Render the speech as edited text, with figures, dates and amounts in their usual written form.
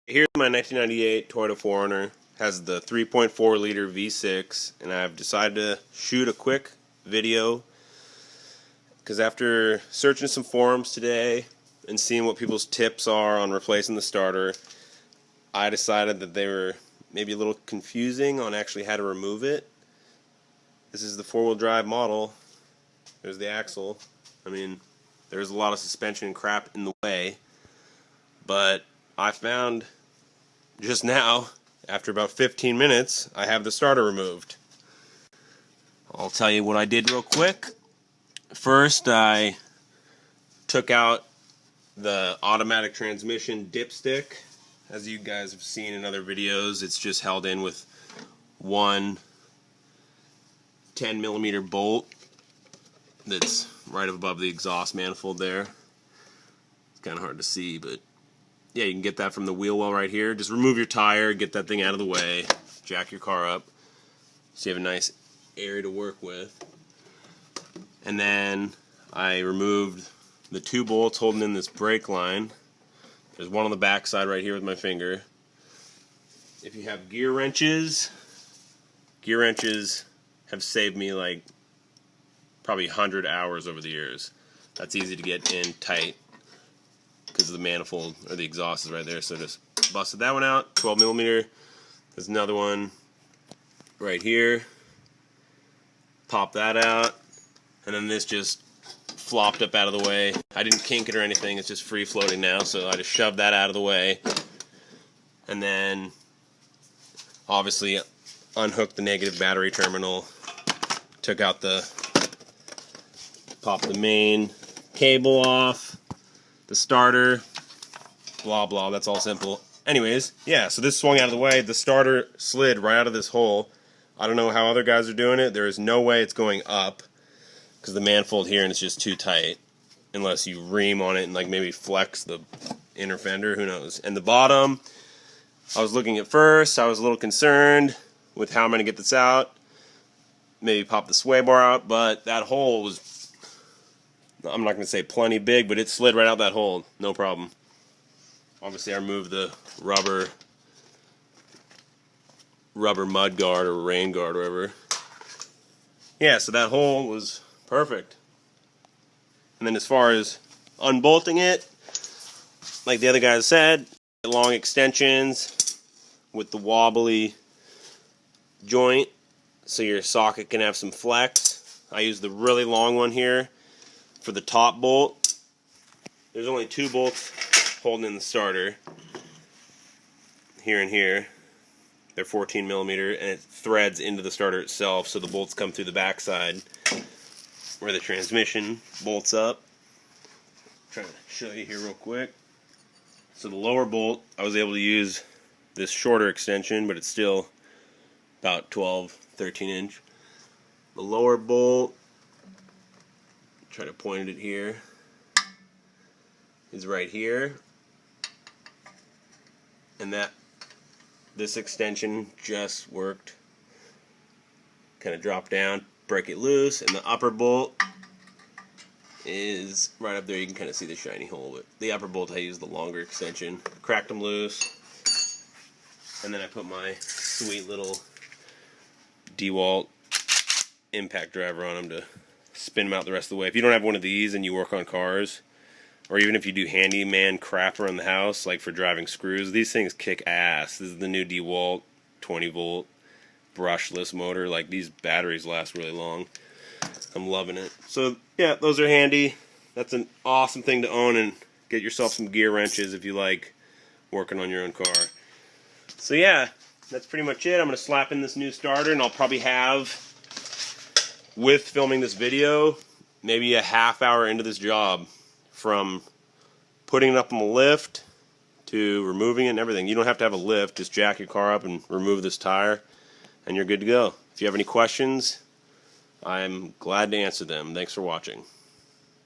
Here's my 1998 Toyota 4Runner. Has the 3.4 liter V6, and I've decided to shoot a quick video because after searching some forums today and seeing what people's tips are on replacing the starter, I decided that they were maybe a little confusing on actually how to remove it. This is the four-wheel drive model. There's the axle. I mean, there's a lot of suspension and crap in the way, but I found just now, after about 15 minutes, I have the starter removed. I'll tell you what I did real quick. First, I took out the automatic transmission dipstick. As you guys have seen in other videos, it's just held in with one 10mm bolt that's right above the exhaust manifold there. It's kind of hard to see, but yeah, you can get that from the wheel well right here. Just remove your tire, get that thing out of the way, jack your car up so you have a nice area to work with. And then I removed the two bolts holding in this brake line. There's one on the back side right here with my finger. If you have gear wrenches have saved me like probably 100 hours over the years. That's easy to get in tight because the manifold or the exhaust is right there. So just busted that one out. 12mm. There's another one right here. Pop that out. And then this just flopped up out of the way. I didn't kink it or anything. It's just free floating now. So I just shoved that out of the way. And then obviously unhooked the negative battery terminal. Took out popped the main cable off. The starter, blah blah, that's all simple. Anyways, yeah, so this swung out of the way. The starter slid right out of this hole. I don't know how other guys are doing it. There is no way it's going up because the manifold here and it's just too tight unless you ream on it and like maybe flex the inner fender, who knows. And the bottom, I was looking at first, I was a little concerned with how I'm going to get this out. Maybe pop the sway bar out, but that hole was, I'm not going to say plenty big, but it slid right out that hole, no problem. Obviously I removed the rubber mud guard or rain guard or whatever. Yeah, so that hole was perfect. And then as far as unbolting it, like the other guys said, long extensions with the wobbly joint so your socket can have some flex. I use the really long one here for the top bolt. There's only two bolts holding in the starter, here and here. They're 14mm, and it threads into the starter itself, so the bolts come through the backside where the transmission bolts up. I'm trying to show you here real quick. So the lower bolt, I was able to use this shorter extension, but it's still about 12, 13 inch. The lower bolt, try to point it here, is right here, and this extension just worked. Kind of drop down, break it loose, and the upper bolt is right up there. You can kind of see the shiny hole, but the upper bolt I used the longer extension. Cracked them loose, and then I put my sweet little DeWalt impact driver on them to spin them out the rest of the way. If you don't have one of these and you work on cars, or even if you do handyman crap around the house, like for driving screws, these things kick ass. This is the new DeWalt 20-volt brushless motor. Like, these batteries last really long. I'm loving it. So yeah, those are handy. That's an awesome thing to own, and get yourself some gear wrenches if you like working on your own car. So yeah, that's pretty much it. I'm going to slap in this new starter, and I'll probably have, with filming this video, maybe a half hour into this job, from putting it up on the lift to removing it and everything. You don't have to have a lift, just jack your car up and remove this tire, and you're good to go. If you have any questions, I'm glad to answer them. Thanks for watching.